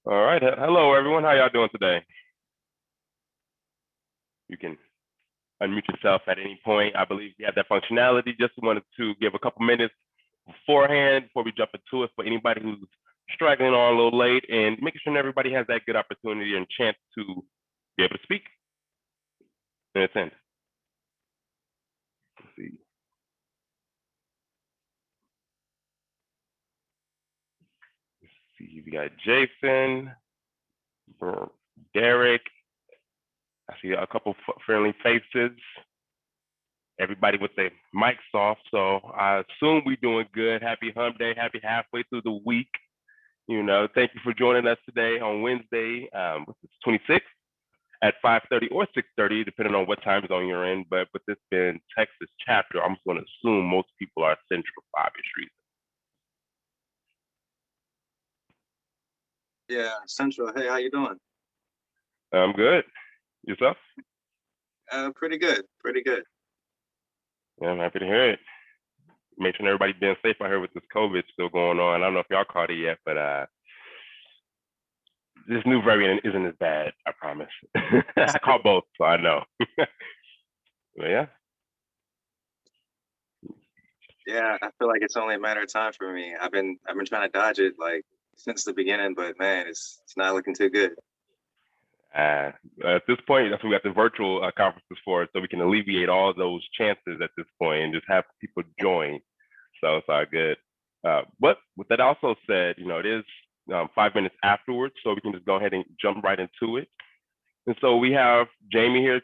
All right. Hello, everyone. How y'all doing today? You can unmute yourself at any point. I believe we have that functionality. Just wanted to give a couple minutes beforehand before we jump into it for anybody who's straggling on a little late and making sure everybody has that good opportunity and chance to be able to speak and attend. Let's see. We got Jason, Derek. I see a couple friendly faces. Everybody with their mics off, so I assume we're doing good. Happy Hump Day, happy halfway through the week. Thank you for joining us today on Wednesday, 26th at 5:30 or 6:30, depending on what time zone you're in. But with this being Texas chapter, I'm just going to assume most people are central for obvious reasons. Yeah, Central. Hey, how you doing? I'm good. Yourself? Pretty good. Pretty good. Yeah, I'm happy to hear it. Make sure everybody's being safe out here with this COVID still going on. I don't know if y'all caught it yet, but this new variant isn't as bad, I promise. I caught both, so I know. But yeah. Yeah, I feel like it's only a matter of time for me. I've been trying to dodge it like since the beginning, but man, it's not looking too good. At this point, that's what we got the virtual conferences for, so we can alleviate all those chances at this point and just have people join. So it's all good. But with that also said, it is 5 minutes afterwards, so we can just go ahead and jump right into it. And so we have Jamie here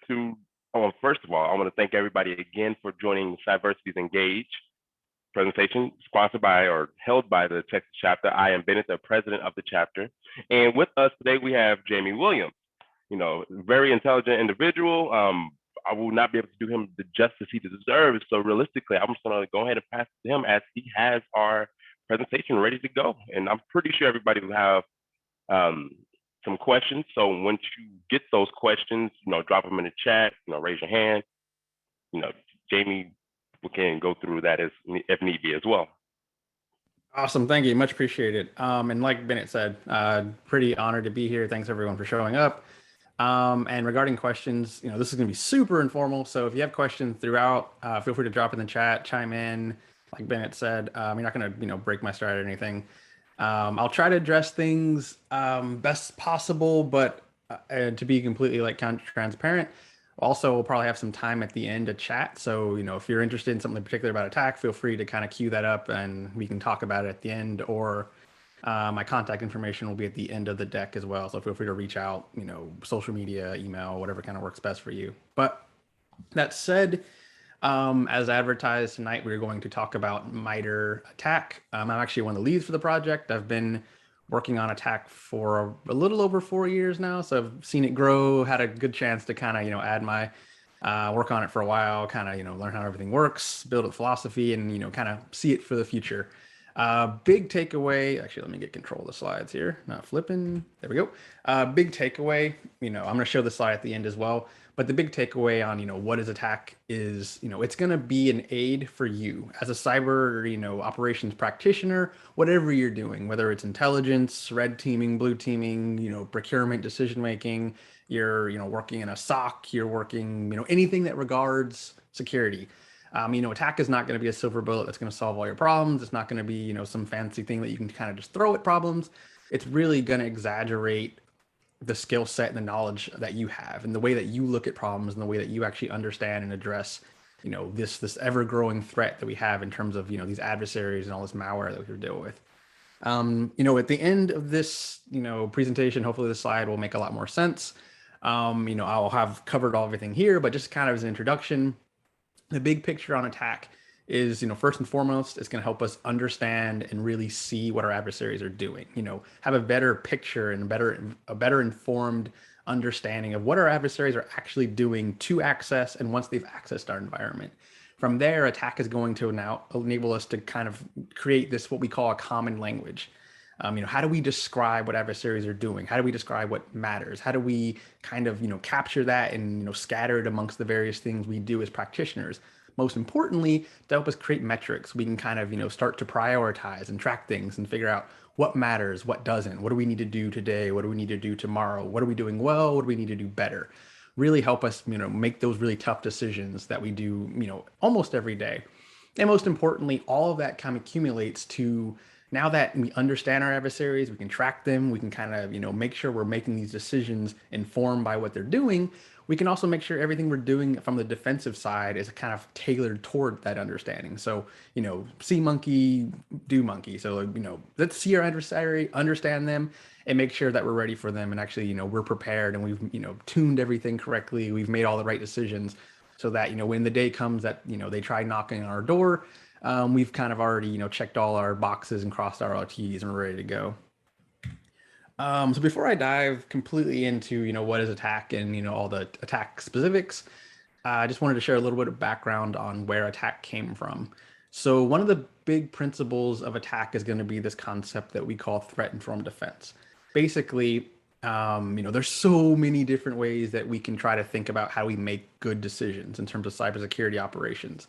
first of all, I want to thank everybody again for joining Cyversity's Engage presentation, sponsored by or held by the Texas chapter. I am Bennett, the president of the chapter. And with us today, we have Jamie Williams, very intelligent individual. I will not be able to do him the justice he deserves. So realistically, I'm just going to go ahead and pass it to him as he has our presentation ready to go. And I'm pretty sure everybody will have some questions. So once you get those questions, drop them in the chat, raise your hand. Jamie, we can go through that if need be as well. Awesome. Thank you. Much appreciated. And like Bennett said, pretty honored to be here. Thanks everyone for showing up. And regarding questions, this is going to be super informal. So if you have questions throughout, feel free to drop in the chat, chime in. Like Bennett said, you're not going to, break my stride or anything. I'll try to address things best possible, but to be completely transparent. Also, we'll probably have some time at the end to chat. So, if you're interested in something particular about attack, feel free to kind of queue that up and we can talk about it at the end, or my contact information will be at the end of the deck as well. So feel free to reach out, social media, email, whatever kind of works best for you. But that said, as advertised tonight, we're going to talk about MITRE ATT&CK. I'm actually one of the leads for the project. I've been working on ATT&CK for a little over 4 years now. So I've seen it grow, had a good chance to kind of, add my work on it for a while, kind of, learn how everything works, build a philosophy, and, kind of see it for the future. Big takeaway, actually, let me get control of the slides here, not flipping. There we go. Big takeaway, I'm going to show the slide at the end as well. But the big takeaway on, what is ATT&CK is, it's going to be an aid for you as a cyber, operations practitioner, whatever you're doing, whether it's intelligence, red teaming, blue teaming, procurement, decision-making, you're, working in a SOC, you're working, anything that regards security. ATT&CK is not going to be a silver bullet that's going to solve all your problems. It's not going to be, some fancy thing that you can kind of just throw at problems. It's really going to exaggerate the skill set and the knowledge that you have and the way that you look at problems and the way that you actually understand and address, this ever-growing threat that we have in terms of, these adversaries and all this malware that we deal with. At the end of this, presentation, hopefully the slide will make a lot more sense. I'll have covered everything here, but just kind of as an introduction, the big picture on ATT&CK is, first and foremost, it's going to help us understand and really see what our adversaries are doing, have a better picture and a better informed understanding of what our adversaries are actually doing to access and once they've accessed our environment. From there, ATT&CK is going to now enable us to kind of create this, what we call a common language. How do we describe what adversaries are doing? How do we describe what matters? How do we kind of, capture that and, scatter it amongst the various things we do as practitioners? most importantly, to help us create metrics. We can kind of, start to prioritize and track things and figure out what matters, what doesn't, what do we need to do today, what do we need to do tomorrow, what are we doing well, what do we need to do better. Really help us, make those really tough decisions that we do, almost every day. And most importantly, all of that kind of accumulates to, now that we understand our adversaries, we can track them, we can kind of, make sure we're making these decisions informed by what they're doing. We can also make sure everything we're doing from the defensive side is kind of tailored toward that understanding. So, see monkey, do monkey. So, let's see our adversary, understand them, and make sure that we're ready for them. And actually, we're prepared and we've, tuned everything correctly. We've made all the right decisions so that, when the day comes that, they try knocking on our door, we've kind of already, checked all our boxes and crossed our T's and we're ready to go. So before I dive completely into, what is attack and, all the attack specifics, I just wanted to share a little bit of background on where attack came from. So one of the big principles of attack is going to be this concept that we call threat-informed defense. Basically, there's so many different ways that we can try to think about how we make good decisions in terms of cybersecurity operations.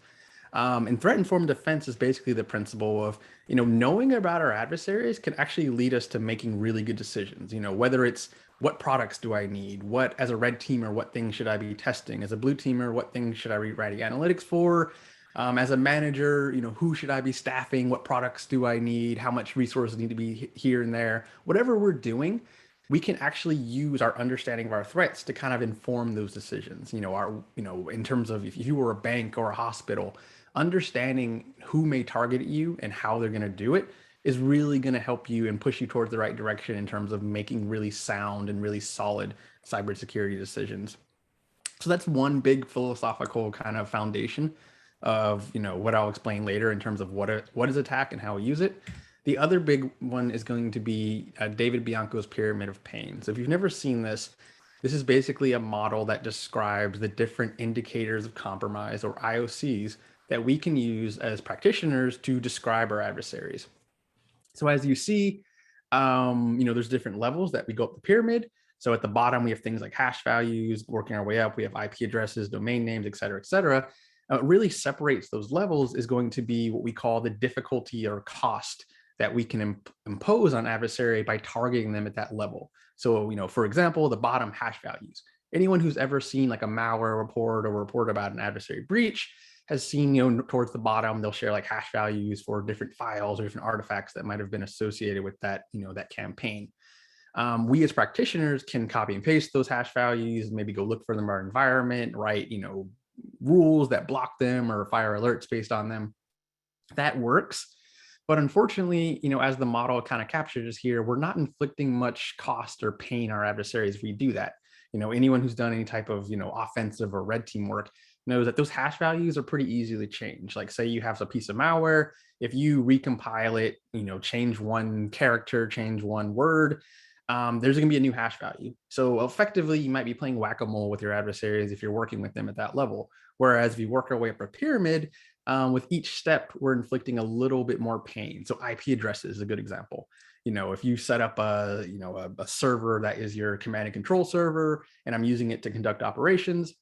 And threat-informed defense is basically the principle of, knowing about our adversaries can actually lead us to making really good decisions. Whether it's what products do I need, what as a red teamer, what things should I be testing? As a blue teamer, what things should I be writing analytics for? As a manager, who should I be staffing? What products do I need? How much resources need to be here and there? Whatever we're doing, we can actually use our understanding of our threats to kind of inform those decisions. In terms of if you were a bank or a hospital, understanding who may target you and how they're going to do it is really going to help you and push you towards the right direction in terms of making really sound and really solid cybersecurity decisions. So that's one big philosophical kind of foundation of, what I'll explain later in terms of what is attack and how we use it. The other big one is going to be David Bianco's pyramid of pain. So if you've never seen this, this is basically a model that describes the different indicators of compromise, or IOCs, that we can use as practitioners to describe our adversaries. So as you see, there's different levels that we go up the pyramid. So at the bottom, we have things like hash values. Working our way up, we have IP addresses, domain names, et cetera, et cetera. What really separates those levels is going to be what we call the difficulty or cost that we can impose on adversary by targeting them at that level. So, for example, the bottom hash values. Anyone who's ever seen like a malware report or report about an adversary breach has seen, towards the bottom, they'll share like hash values for different files or different artifacts that might have been associated with that, that campaign. We as practitioners can copy and paste those hash values, maybe go look for them in our environment, write, rules that block them or fire alerts based on them. That works. But unfortunately, as the model kind of captures here, we're not inflicting much cost or pain on our adversaries if we do that. Anyone who's done any type of, offensive or red team work knows that those hash values are pretty easy to change. Like say you have a piece of malware, if you recompile it, change one character, change one word, there's going to be a new hash value. So effectively, you might be playing whack-a-mole with your adversaries if you're working with them at that level. Whereas if you work our way up a pyramid, with each step, we're inflicting a little bit more pain. So IP addresses is a good example. If you set up a server that is your command and control server, and I'm using it to conduct operations,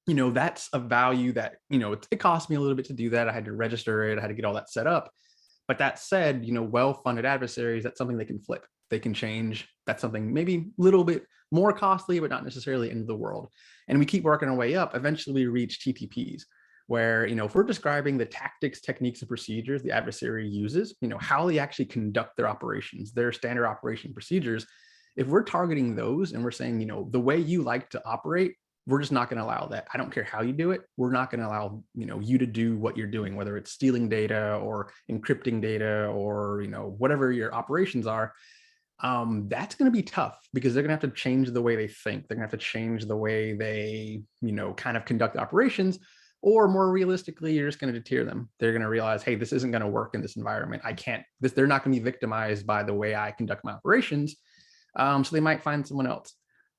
that's a value that, it cost me a little bit to do that. I had to register it. I had to get all that set up. But that said, well-funded adversaries, that's something they can flip. They can change. That's something maybe a little bit more costly, but not necessarily into the world. And we keep working our way up. Eventually we reach TTPs, where, if we're describing the tactics, techniques, and procedures the adversary uses, how they actually conduct their operations, their standard operation procedures, if we're targeting those and we're saying, the way you like to operate, we're just not going to allow that. I don't care how you do it. We're not going to allow, you to do what you're doing, whether it's stealing data or encrypting data or, whatever your operations are. That's going to be tough because they're going to have to change the way they think. They're going to have to change the way they, kind of conduct operations. Or more realistically, you're just going to deter them. They're going to realize, hey, this isn't going to work in this environment. They're not going to be victimized by the way I conduct my operations. So they might find someone else.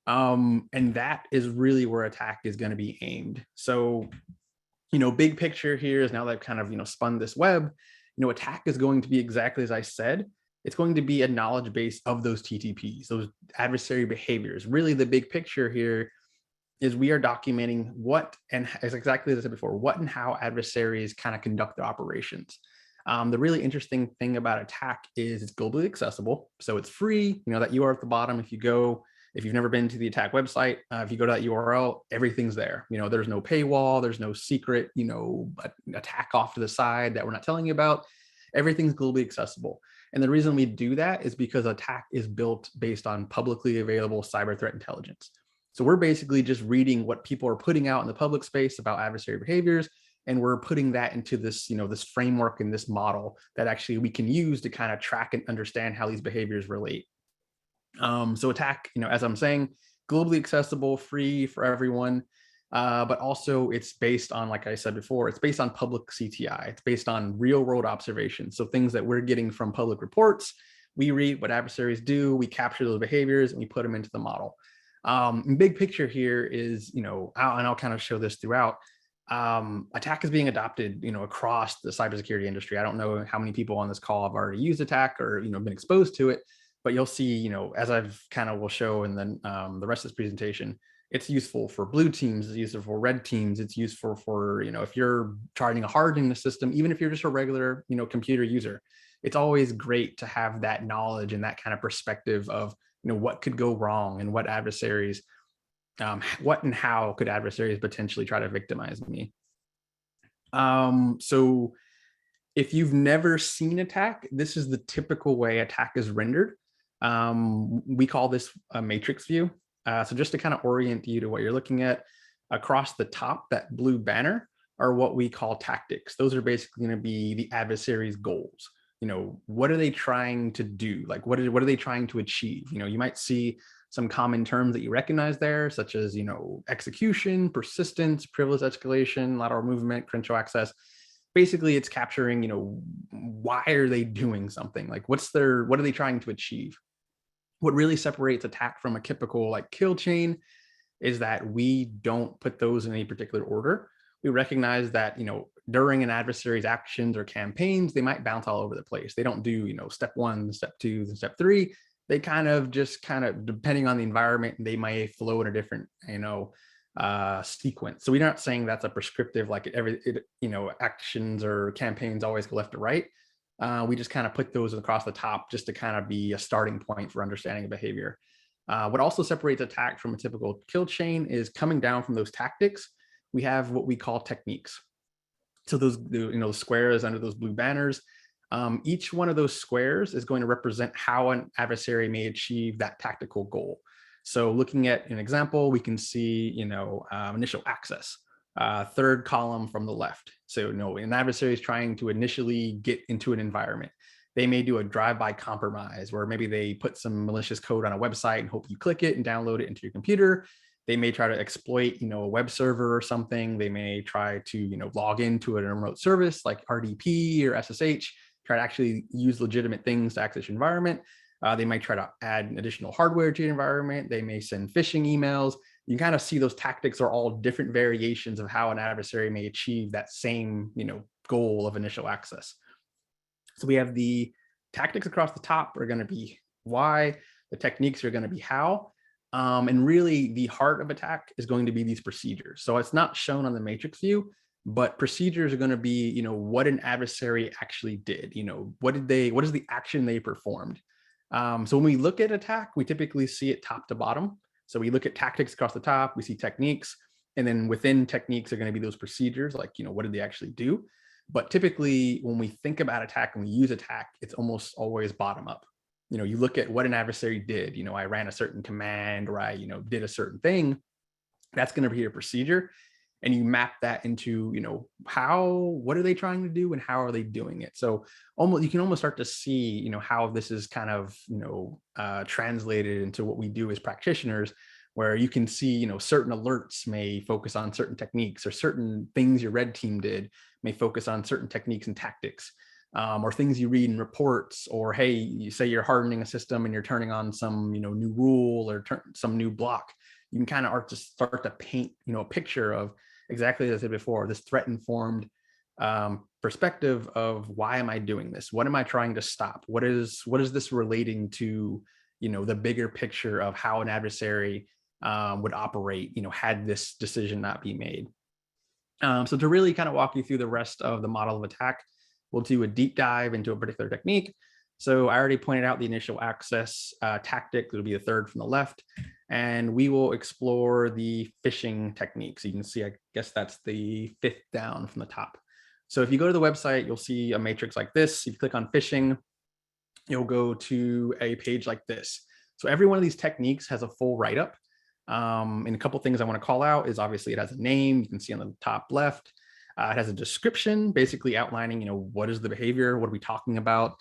And that is really where attack is going to be aimed. So, big picture here is now that I've kind of, spun this web, attack is going to be exactly as I said. It's going to be a knowledge base of those TTPs, those adversary behaviors. Really, the big picture here is we are documenting what, and as exactly as I said before, what and how adversaries kind of conduct their operations. The really interesting thing about attack is it's globally accessible. So it's free, that URL at the bottom. If you've never been to the attack website, if you go to that URL, everything's there. There's no paywall, there's no secret, attack off to the side that we're not telling you about. Everything's globally accessible. And the reason we do that is because attack is built based on publicly available cyber threat intelligence. So we're basically just reading what people are putting out in the public space about adversary behaviors, and we're putting that into this, this framework and this model that actually we can use to kind of track and understand how these behaviors relate. So attack, as I'm saying, globally accessible, free for everyone, but also it's based on, like I said before, it's based on public CTI. It's based on real world observations. So things that we're getting from public reports, we read what adversaries do, we capture those behaviors, and we put them into the model. Big picture here is, and I'll kind of show this throughout, attack is being adopted, across the cybersecurity industry. I don't know how many people on this call have already used attack or, been exposed to it, but you'll see, as I've kind of will show in the rest of this presentation, it's useful for blue teams, it's useful for red teams, it's useful for, if you're trying to harden the system, even if you're just a regular, computer user, it's always great to have that knowledge and that kind of perspective of, what could go wrong and what adversaries, what and how could adversaries potentially try to victimize me. So if you've never seen attack, this is the typical way attack is rendered. We call this a matrix view. So just to kind of orient you to what you're looking at, across the top, that blue banner are what we call tactics. Those are basically going to be the adversary's goals. What are they trying to do? Like, what are they trying to achieve? You might see some common terms that you recognize there, such as, execution, persistence, privilege escalation, lateral movement, credential access. Basically, it's capturing, why are they doing something? Like, what are they trying to achieve? What really separates attack from a typical like kill chain is that we don't put those in any particular order. We recognize that, during an adversary's actions or campaigns, they might bounce all over the place. They don't do, step 1, step 2, and step 3. They kind of depending on the environment, they may flow in a different, sequence. So we're not saying that's a prescriptive, like actions or campaigns always go left to right. We just kind of put those across the top just to kind of be a starting point for understanding a behavior. What also separates attack from a typical kill chain is coming down from those tactics. We have what we call techniques. So those, squares under those blue banners, each one of those squares is going to represent how an adversary may achieve that tactical goal. So looking at an example, we can see, initial access, third column from the left. So an adversary is trying to initially get into an environment. They may do a drive-by compromise where maybe they put some malicious code on a website and hope you click it and download it into your computer. They may try to exploit, a web server or something. They may try to, log into a remote service like RDP or SSH, try to actually use legitimate things to access your environment. They might try to add additional hardware to your environment. They may send phishing emails. You kind of see those tactics are all different variations of how an adversary may achieve that same, goal of initial access. So we have the tactics across the top are going to be why, the techniques are going to be how, and really the heart of attack is going to be these procedures. So it's not shown on the matrix view, but procedures are going to be, what an adversary actually did, what is the action they performed. So when we look at attack, we typically see it top to bottom. So we look at tactics across the top, we see techniques, and then within techniques are going to be those procedures, like, what did they actually do? But typically when we think about attack and we use attack, it's almost always bottom up. You look at what an adversary did, I ran a certain command or I, did a certain thing. That's going to be a procedure. And you map that into, what are they trying to do and how are they doing it? So you can almost start to see, how this is kind of, translated into what we do as practitioners, where you can see, certain alerts may focus on certain techniques, or certain things your red team did may focus on certain techniques and tactics, or things you read in reports, or, hey, you say you're hardening a system and you're turning on some, new rule or some new block. You can kind of start to paint, a picture of exactly as I said before, this threat-informed perspective of why am I doing this? What am I trying to stop? What is this relating to, the bigger picture of how an adversary would operate, had this decision not be made. So to really kind of walk you through the rest of the model of attack, we'll do a deep dive into a particular technique. So I already pointed out the initial access tactic. It'll be the third from the left. And we will explore the phishing techniques. You can see, I guess that's the fifth down from the top. So if you go to the website, you'll see a matrix like this. If you click on phishing, you'll go to a page like this. So every one of these techniques has a full write-up. And a couple things I want to call out is obviously it has a name. You can see on the top left. It has a description, basically outlining, what is the behavior? What are we talking about?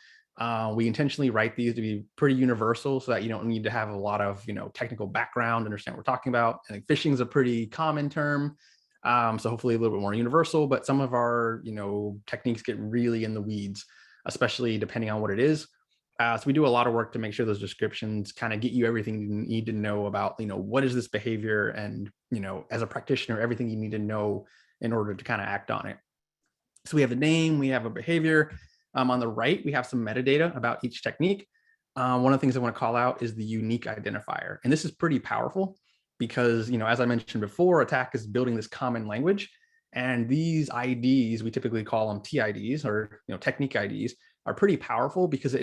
We intentionally write these to be pretty universal so that you don't need to have a lot of, technical background to understand what we're talking about. I think phishing is a pretty common term. So hopefully a little bit more universal, but some of our, techniques get really in the weeds, especially depending on what it is. So we do a lot of work to make sure those descriptions kind of get you everything you need to know about, what is this behavior, and, as a practitioner, everything you need to know in order to kind of act on it. So we have a name, we have a behavior. On the right, we have some metadata about each technique. One of the things I want to call out is the unique identifier. And this is pretty powerful because, as I mentioned before, attack is building this common language. And these IDs, we typically call them TIDs or technique IDs, are pretty powerful because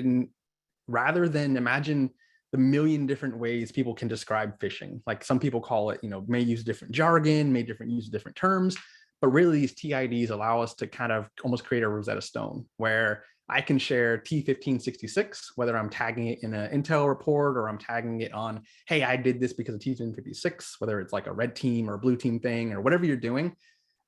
rather than imagine the million different ways people can describe phishing, like some people call it, may use different jargon, may use different terms, but really these TIDs allow us to kind of almost create a Rosetta Stone where I can share T1566, whether I'm tagging it in an Intel report or I'm tagging it on, hey, I did this because of T1556, whether it's like a red team or a blue team thing or whatever you're doing.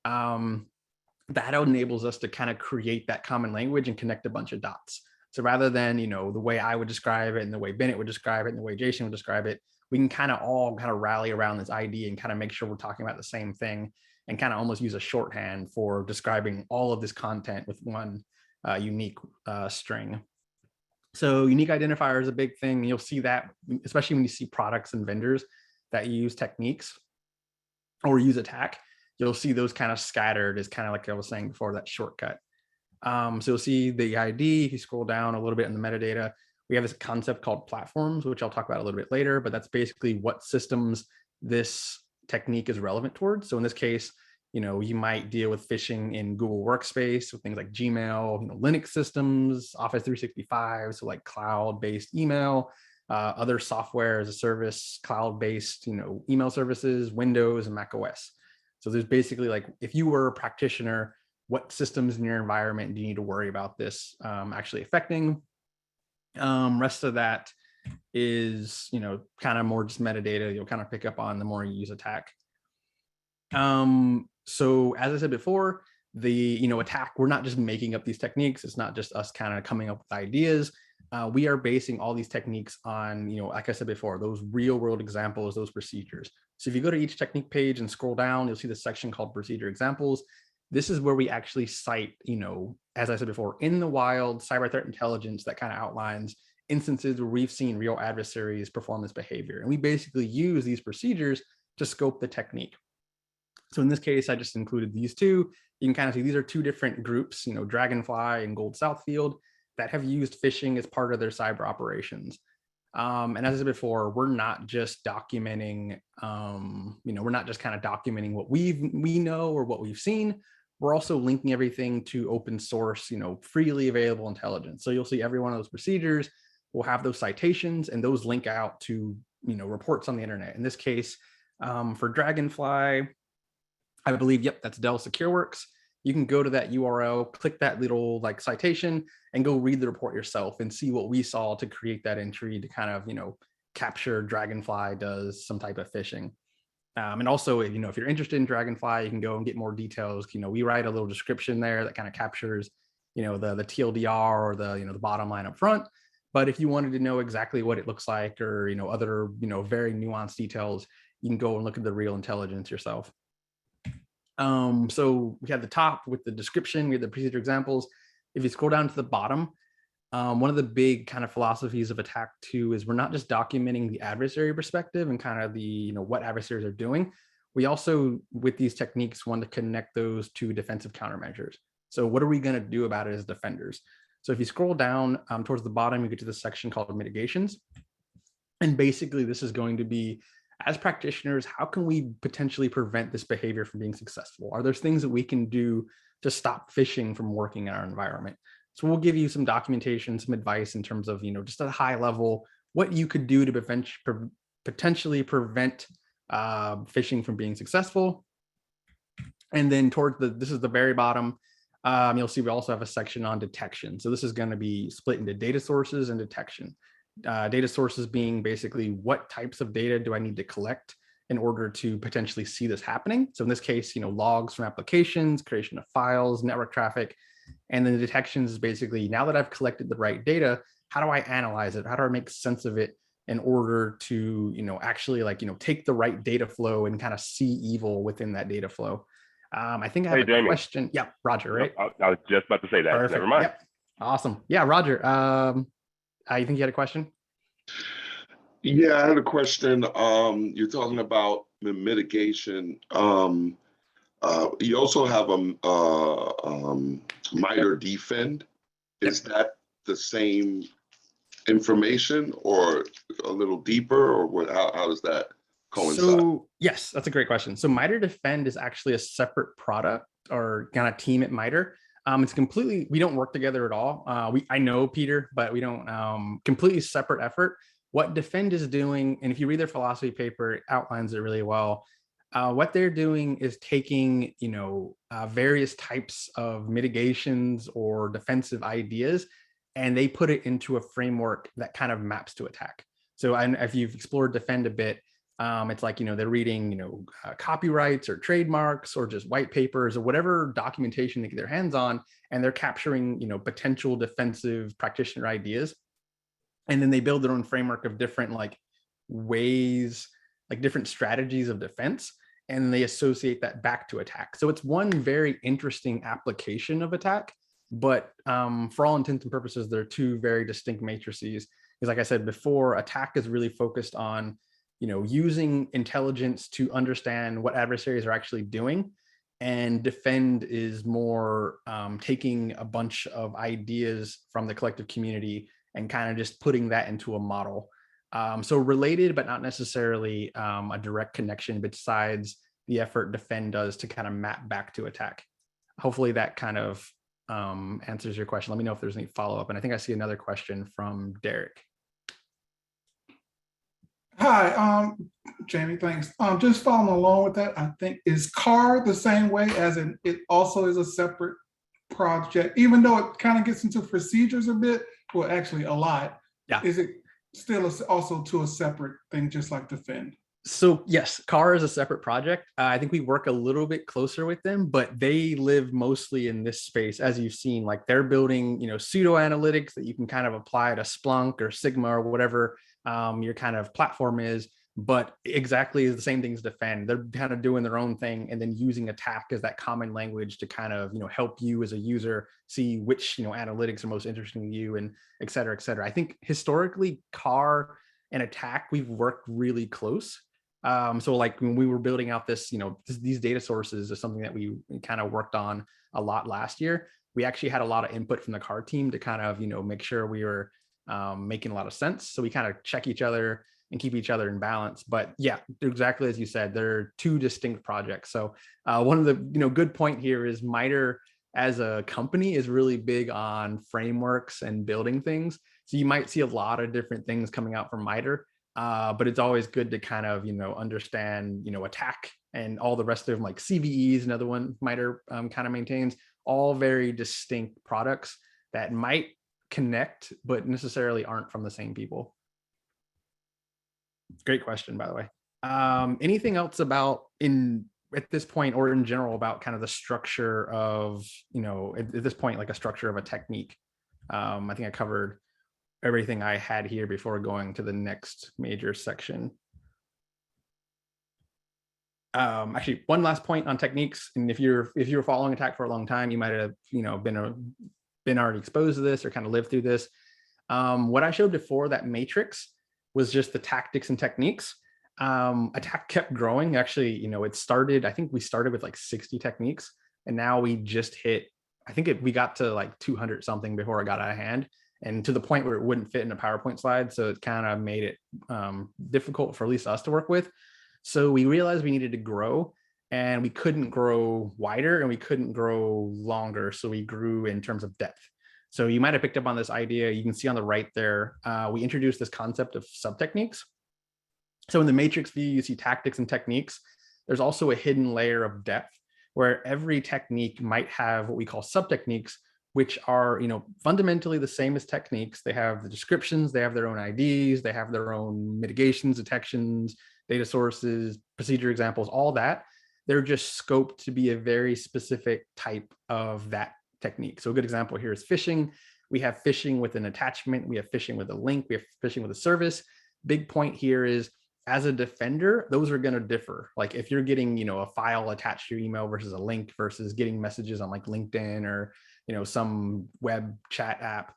That enables us to kind of create that common language and connect a bunch of dots. So rather than, the way I would describe it and the way Bennett would describe it and the way Jason would describe it, we can kind of all kind of rally around this ID and kind of make sure we're talking about the same thing and kind of almost use a shorthand for describing all of this content with one unique string. So unique identifier is a big thing. You'll see that, especially when you see products and vendors that use techniques or use attack, you'll see those kind of scattered as kind of like I was saying before, that shortcut. So you'll see the ID. If you scroll down a little bit in the metadata, we have this concept called platforms, which I'll talk about a little bit later, but that's basically what systems this technique is relevant towards. So in this case, you might deal with phishing in Google Workspace with things like Gmail, Linux systems, Office 365, so like cloud-based email, other software as a service, cloud-based, email services, Windows and Mac OS. So there's basically like, if you were a practitioner, what systems in your environment do you need to worry about this actually affecting? Rest of that is, kind of more just metadata you'll kind of pick up on the more you use attack. So as I said before, the, attack, we're not just making up these techniques. It's not just us kind of coming up with ideas. We are basing all these techniques on, like I said before, those real world examples, those procedures. So if you go to each technique page and scroll down, you'll see the section called procedure examples. This is where we actually cite, as I said before, in the wild cyber threat intelligence that kind of outlines instances where we've seen real adversaries perform this behavior. And we basically use these procedures to scope the technique. So in this case, I just included these two. You can kind of see these are two different groups, Dragonfly and Gold Southfield, that have used phishing as part of their cyber operations. And as I said before, we're not just documenting, we're not just kind of documenting what we know or what we've seen. We're also linking everything to open source, freely available intelligence. So you'll see every one of those procedures will have those citations, and those link out to, reports on the internet. In this case, for Dragonfly, I believe, yep, that's Dell SecureWorks. You can go to that URL, click that little like citation, and go read the report yourself and see what we saw to create that entry to kind of, capture Dragonfly does some type of phishing. And also, if you're interested in Dragonfly, you can go and get more details. We write a little description there that kind of captures, the TLDR or the bottom line up front. But if you wanted to know exactly what it looks like or, other, very nuanced details, you can go and look at the real intelligence yourself. So we have the top with the description, we have the procedure examples. If you scroll down to the bottom, one of the big kind of philosophies of attack too is we're not just documenting the adversary perspective and kind of the, what adversaries are doing. We also, with these techniques, want to connect those to defensive countermeasures. So what are we going to do about it as defenders? So if you scroll down towards the bottom, you get to the section called mitigations. And basically this is going to be as practitioners, how can we potentially prevent this behavior from being successful? Are there things that we can do to stop phishing from working in our environment? So we'll give you some documentation, some advice in terms of, just at a high level, what you could do to potentially prevent phishing from being successful. And then towards this is the very bottom, you'll see we also have a section on detection. So this is going to be split into data sources and detection. Data sources being basically what types of data do I need to collect in order to potentially see this happening. So in this case, logs from applications, creation of files, network traffic. And then the detections is basically, now that I've collected the right data, how do I analyze it? How do I make sense of it in order to, actually take the right data flow and kind of see evil within that data flow? I think I have a Jamie. question. Yeah, Roger, right? I was just about to say that. Perfect. Never mind. Yep. Awesome. Yeah, Roger. I think you had a question? Yeah, I had a question. You're talking about the mitigation. You also have a MITRE defend. Is that the same information or a little deeper, or what? How does that coincide? So yes, that's a great question. So MITRE defend is actually a separate product or kind of team at MITRE. It's completely, we don't work together at all. I know Peter, but we don't, completely separate effort. What defend is doing, and if you read their philosophy paper, it outlines it really well. What they're doing is taking, various types of mitigations or defensive ideas, and they put it into a framework that kind of maps to attack. So if you've explored defend a bit, it's like, they're reading, copyrights or trademarks or just white papers or whatever documentation they get their hands on, and they're capturing, potential defensive practitioner ideas. And then they build their own framework of different ways, different strategies of defense, and they associate that back to attack. So it's one very interesting application of attack, but for all intents and purposes, they're two very distinct matrices. Because like I said before, attack is really focused on using intelligence to understand what adversaries are actually doing, and defend is more taking a bunch of ideas from the collective community and kind of just putting that into a model. So related, but not necessarily a direct connection besides the effort defend does to kind of map back to attack. Hopefully that kind of answers your question. Let me know if there's any follow-up. And I think I see another question from Derek. Hi, Jamie, thanks. Just following along with that, I think, is CAR the same way, as in it also is a separate project, even though it kind of gets into procedures a bit, well, actually a lot. Yeah. Is it still also to a separate thing, just like Defend? So yes, CAR is a separate project. I think we work a little bit closer with them, but they live mostly in this space. As you've seen, they're building, pseudo analytics that you can kind of apply to Splunk or Sigma or whatever your kind of platform is, but exactly the same things Defend. They're kind of doing their own thing and then using attack as that common language to kind of, help you as a user see which, analytics are most interesting to you, and et cetera, et cetera. I think historically CAR and attack, we've worked really close. So when we were building out this, these data sources is something that we kind of worked on a lot last year. We actually had a lot of input from the CAR team to kind of, make sure we were making a lot of sense. So we kind of check each other and keep each other in balance. But yeah, exactly as you said, they're two distinct projects. So one of the, good point here is MITRE as a company is really big on frameworks and building things. So you might see a lot of different things coming out from MITRE. But it's always good to kind of, understand, attack and all the rest of them, like CVE is another one MITRE kind of maintains, all very distinct products that might connect, but necessarily aren't from the same people. Great question, by the way. Anything else about at this point or in general about kind of the structure of, at this point, like a structure of a technique? I think I covered everything I had here before going to the next major section. Actually, one last point on techniques, and if you're following attack for a long time, you might have been already exposed to this or kind of lived through this. What I showed before, that matrix, was just the tactics and techniques. Attack kept growing. Actually, it started, I think we started with 60 techniques, and now we just hit, I think we got to 200 something before it got out of hand. and to the point where it wouldn't fit in a PowerPoint slide. So it kind of made it difficult for at least us to work with. So we realized we needed to grow, and we couldn't grow wider and we couldn't grow longer. So we grew in terms of depth. So you might have picked up on this idea. You can see on the right there, we introduced this concept of sub-techniques. So in the matrix view, you see tactics and techniques. There's also a hidden layer of depth where every technique might have what we call sub-techniques, which are, fundamentally the same as techniques. They have the descriptions, they have their own IDs, they have their own mitigations, detections, data sources, procedure examples, all that. They're just scoped to be a very specific type of that technique. So a good example here is phishing. We have phishing with an attachment, we have phishing with a link, we have phishing with a service. Big point here is, as a defender, those are going to differ. Like if you're getting, a file attached to your email versus a link versus getting messages on like LinkedIn or, some web chat app,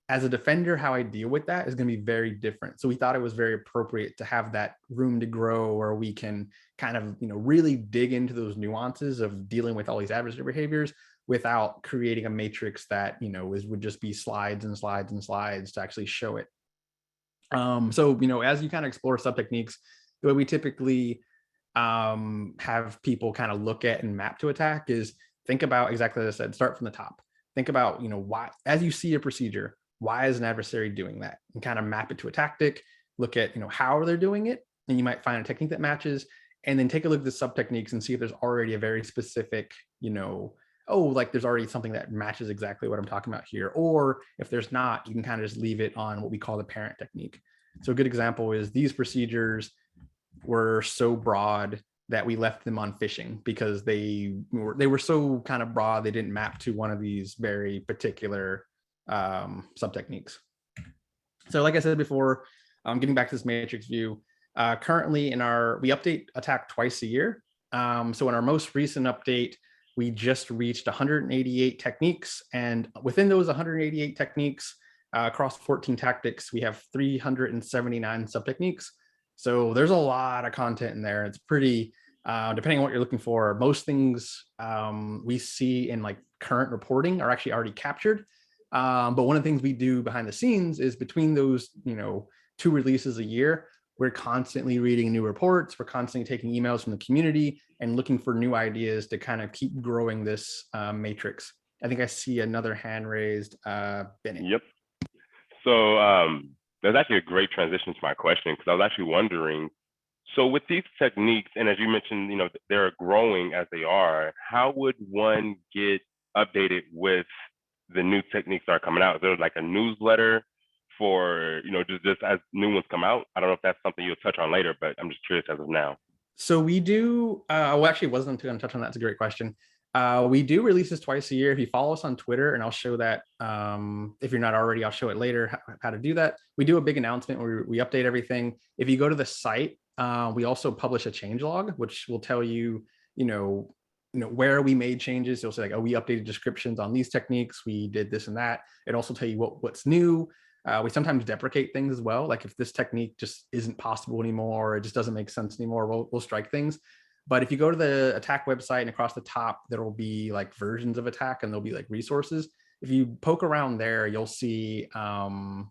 as a defender, how I deal with that is going to be very different. So we thought it was very appropriate to have that room to grow where we can kind of, really dig into those nuances of dealing with all these adversary behaviors without creating a matrix that, would just be slides and slides and slides to actually show it. So, as you kind of explore sub-techniques, the way we typically have people kind of look at and map to attack is think about exactly as I said, start from the top. Think about, why, as you see a procedure, why is an adversary doing that? And kind of map it to a tactic, look at, how they're doing it, and you might find a technique that matches, and then take a look at the sub-techniques and see if there's already a very specific, like there's already something that matches exactly what I'm talking about here. Or if there's not, you can kind of just leave it on what we call the parent technique. So a good example is these procedures were so broad that we left them on phishing because they were so kind of broad, they didn't map to one of these very particular sub-techniques. So like I said before, getting back to this matrix view, currently we update attack twice a year. So in our most recent update, we just reached 188 techniques, and within those 188 techniques, across 14 tactics, we have 379 sub-techniques. So there's a lot of content in there. It's pretty, depending on what you're looking for, most things we see in like current reporting are actually already captured. But one of the things we do behind the scenes is between those, 2 releases a year, we're constantly reading new reports. We're constantly taking emails from the community and looking for new ideas to kind of keep growing this matrix. I think I see another hand raised, Bennett. Yep. So that's actually a great transition to my question, because I was actually wondering, so with these techniques, and as you mentioned, they're growing as they are, how would one get updated with the new techniques that are coming out? Is there like a newsletter for, just as new ones come out? I don't know if that's something you'll touch on later, but I'm just curious as of now. So we do, actually wasn't going to touch on that. It's a great question. We do release this twice a year. If you follow us on Twitter, and I'll show that, if you're not already, I'll show it later, how to do that. We do a big announcement where we update everything. If you go to the site, we also publish a changelog, which will tell you, where we made changes. You'll say like, oh, we updated descriptions on these techniques. We did this and that. It also tell you what's new. We sometimes deprecate things as well. Like if this technique just isn't possible anymore, it just doesn't make sense anymore, we'll strike things. But if you go to the attack website and across the top, there will be like versions of attack and there'll be like resources. If you poke around there, you'll see, that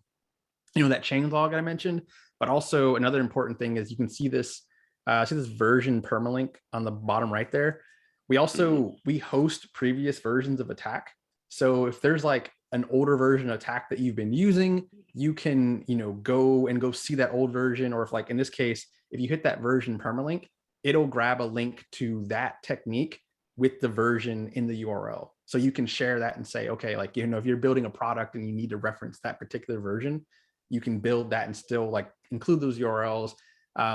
changelog I mentioned. But also another important thing is you can see this version permalink on the bottom right there. We also, we host previous versions of attack. So if there's like an older version of attack that you've been using, you can, go see that old version. Or if like in this case, if you hit that version permalink, it'll grab a link to that technique with the version in the URL. So you can share that and say, okay, like, if you're building a product and you need to reference that particular version, you can build that and still like include those URLs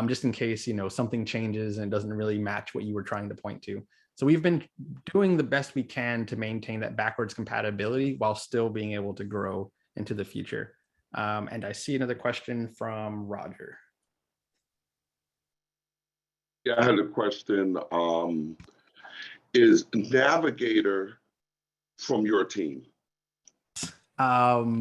just in case, something changes and it doesn't really match what you were trying to point to. So we've been doing the best we can to maintain that backwards compatibility while still being able to grow into the future. And I see another question from Roger. Yeah, I had a question. Is Navigator from your team?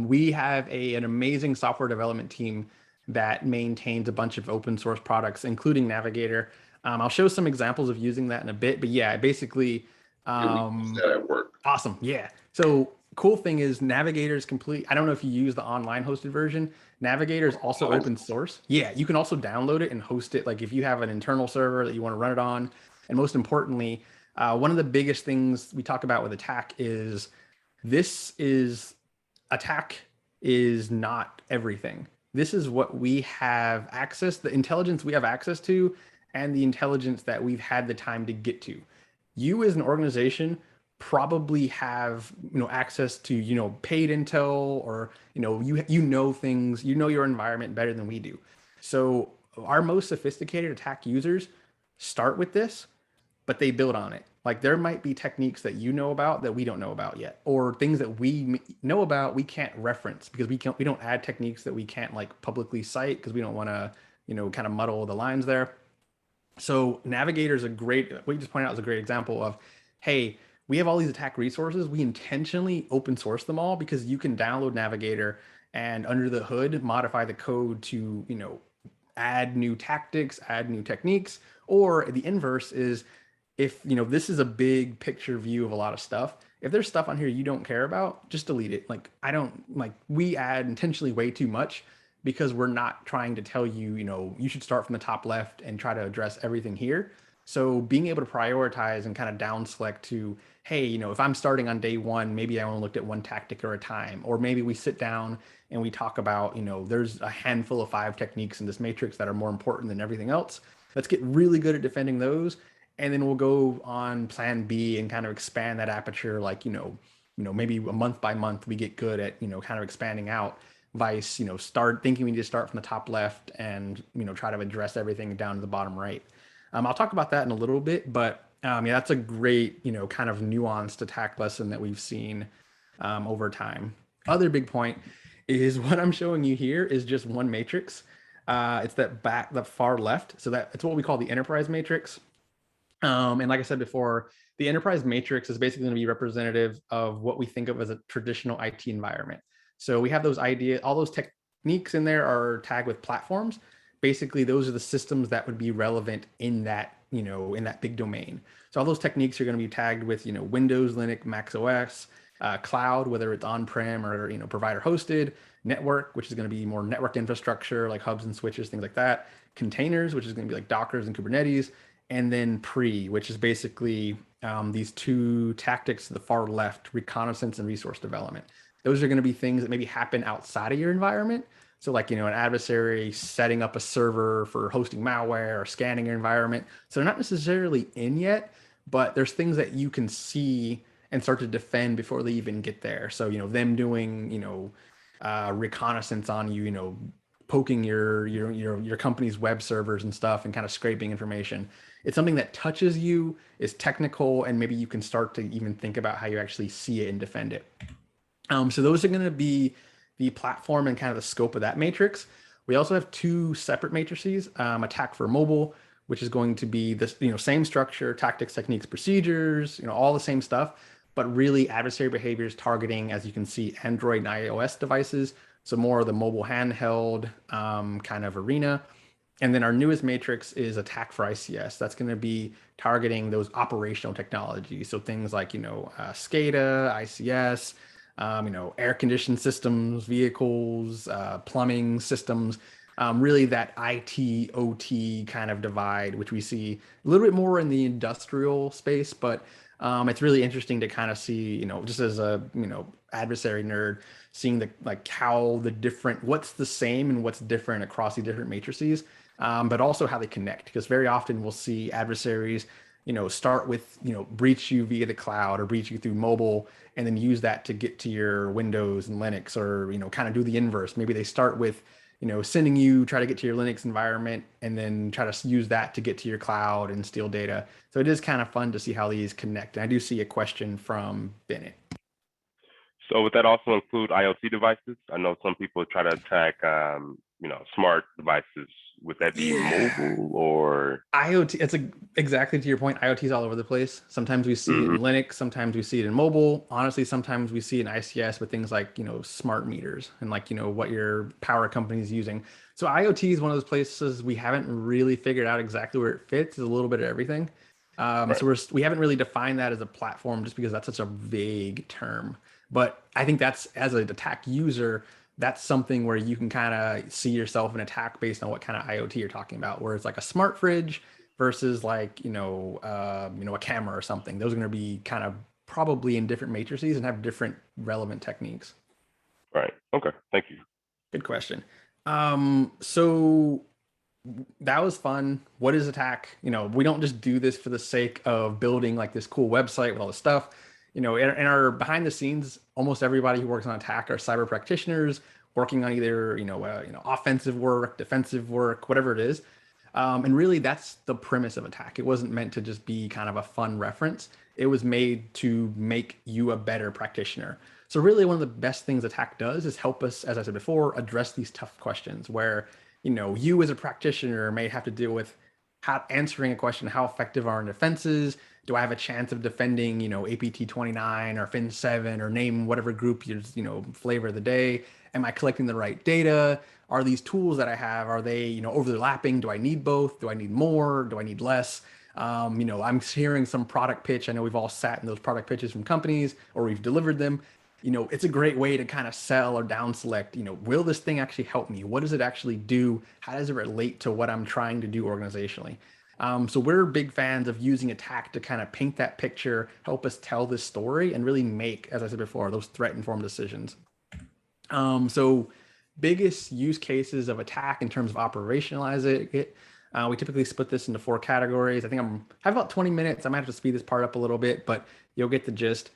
We have an amazing software development team that maintains a bunch of open source products, including Navigator. I'll show some examples of using that in a bit, but yeah, basically, That at work. Awesome. Yeah. So cool thing is Navigator is complete. I don't know if you use the online hosted version. Navigator is also open source. Yeah, you can also download it and host it. Like if you have an internal server that you want to run it on. And most importantly, one of the biggest things we talk about with ATT&CK is ATT&CK is not everything. This is what we have access, the intelligence we have access to, and the intelligence that we've had the time to get to. You as an organization probably have access to paid intel, or you know things, your environment better than we do. So our most sophisticated ATT&CK users start with this, but they build on it. Like there might be techniques that you know about that we don't know about yet, or things that we know about we can't reference because we don't add techniques that we can't like publicly cite because we don't want to kind of muddle the lines there. So Navigator is what you just pointed out is a great example of, hey, we have all these ATT&CK resources. We intentionally open source them all because you can download Navigator and under the hood modify the code to add new tactics, add new techniques. Or the inverse is, if this is a big picture view of a lot of stuff, if there's stuff on here you don't care about, just delete it. Like we add intentionally way too much because we're not trying to tell you you should start from the top left and try to address everything here. So being able to prioritize and kind of down select to, hey, if I'm starting on day one, maybe I only looked at one tactic at a time, or maybe we sit down and we talk about there's a handful of 5 techniques in this matrix that are more important than everything else. Let's get really good at defending those. And then we'll go on plan B and kind of expand that aperture. Like, maybe a month by month, we get good at, kind of expanding out, vice, start thinking we need to start from the top left and, try to address everything down to the bottom right. I'll talk about that in a little bit, but yeah, that's a great, kind of nuanced ATT&CK lesson that we've seen over time. Other big point is what I'm showing you here is just one matrix. It's the far left. So it's what we call the enterprise matrix. And like I said before, the enterprise matrix is basically going to be representative of what we think of as a traditional IT environment. So we have those all those techniques in there are tagged with platforms. Basically, those are the systems that would be relevant in that, in that big domain. So all those techniques are going to be tagged with, Windows, Linux, Mac OS, cloud, whether it's on-prem or, provider hosted, network, which is going to be more network infrastructure like hubs and switches, things like that, containers, which is going to be like Dockers and Kubernetes, and then which is basically these 2 tactics to the far left, reconnaissance and resource development. Those are going to be things that maybe happen outside of your environment. So like, an adversary setting up a server for hosting malware or scanning your environment. So they're not necessarily in yet, but there's things that you can see and start to defend before they even get there. So, them doing, reconnaissance on you, poking your company's web servers and stuff and kind of scraping information. It's something that touches you, is technical, and maybe you can start to even think about how you actually see it and defend it. So those are going to be the platform and kind of the scope of that matrix. We also have 2 separate matrices, ATT&CK for mobile, which is going to be this, same structure, tactics, techniques, procedures, all the same stuff, but really adversary behaviors targeting, as you can see, Android and iOS devices. So more of the mobile handheld kind of arena. And then our newest matrix is ATT&CK for ICS. That's going to be targeting those operational technologies. So things like, SCADA, ICS, air-conditioned systems, vehicles, plumbing systems, really that IT, OT kind of divide, which we see a little bit more in the industrial space, but it's really interesting to kind of see, just as a, adversary nerd, seeing what's the same and what's different across the different matrices, but also how they connect, because very often we'll see adversaries start with, breach you via the cloud or breach you through mobile, and then use that to get to your Windows and Linux, or, kind of do the inverse. Maybe they start with, try to get to your Linux environment and then try to use that to get to your cloud and steal data. So it is kind of fun to see how these connect. And I do see a question from Bennett. So would that also include IoT devices? I know some people try to attack, smart devices. Would that be mobile or IoT? It's exactly to your point. IoT is all over the place. Sometimes we see it in Linux. Sometimes we see it in mobile. Honestly, sometimes we see it in ICS with things like, smart meters and like, what your power company is using. So IoT is one of those places we haven't really figured out exactly where it fits. It's a little bit of everything. Right. So we haven't really defined that as a platform just because that's such a vague term. But I think that's, as an attack user, that's something where you can kind of see yourself in attack based on what kind of IoT you're talking about, where it's like a smart fridge versus like, a camera or something. Those are going to be kind of probably in different matrices and have different relevant techniques. Right. Okay. Thank you. Good question. So that was fun. What is attack? We don't just do this for the sake of building like this cool website with all this stuff. In our behind the scenes, almost everybody who works on attack are cyber practitioners working on either offensive work, defensive work, whatever it is. And really, that's the premise of attack. It wasn't meant to just be kind of a fun reference. It was made to make you a better practitioner. So really, one of the best things attack does is help us, as I said before, address these tough questions where you as a practitioner may have to deal with answering a question: how effective are our defenses? Do I have a chance of defending, APT-29 or Fin7 or name whatever group flavor of the day? Am I collecting the right data? Are these tools that I have, are they, overlapping? Do I need both? Do I need more? Do I need less? I'm hearing some product pitch. I know we've all sat in those product pitches from companies or we've delivered them. It's a great way to kind of sell or down select, will this thing actually help me? What does it actually do? How does it relate to what I'm trying to do organizationally? So we're big fans of using attack to kind of paint that picture, help us tell this story, and really make, as I said before, those threat-informed decisions. So biggest use cases of attack in terms of operationalizing it, we typically split this into 4 categories. I think I have about 20 minutes. I might have to speed this part up a little bit, but you'll get the gist.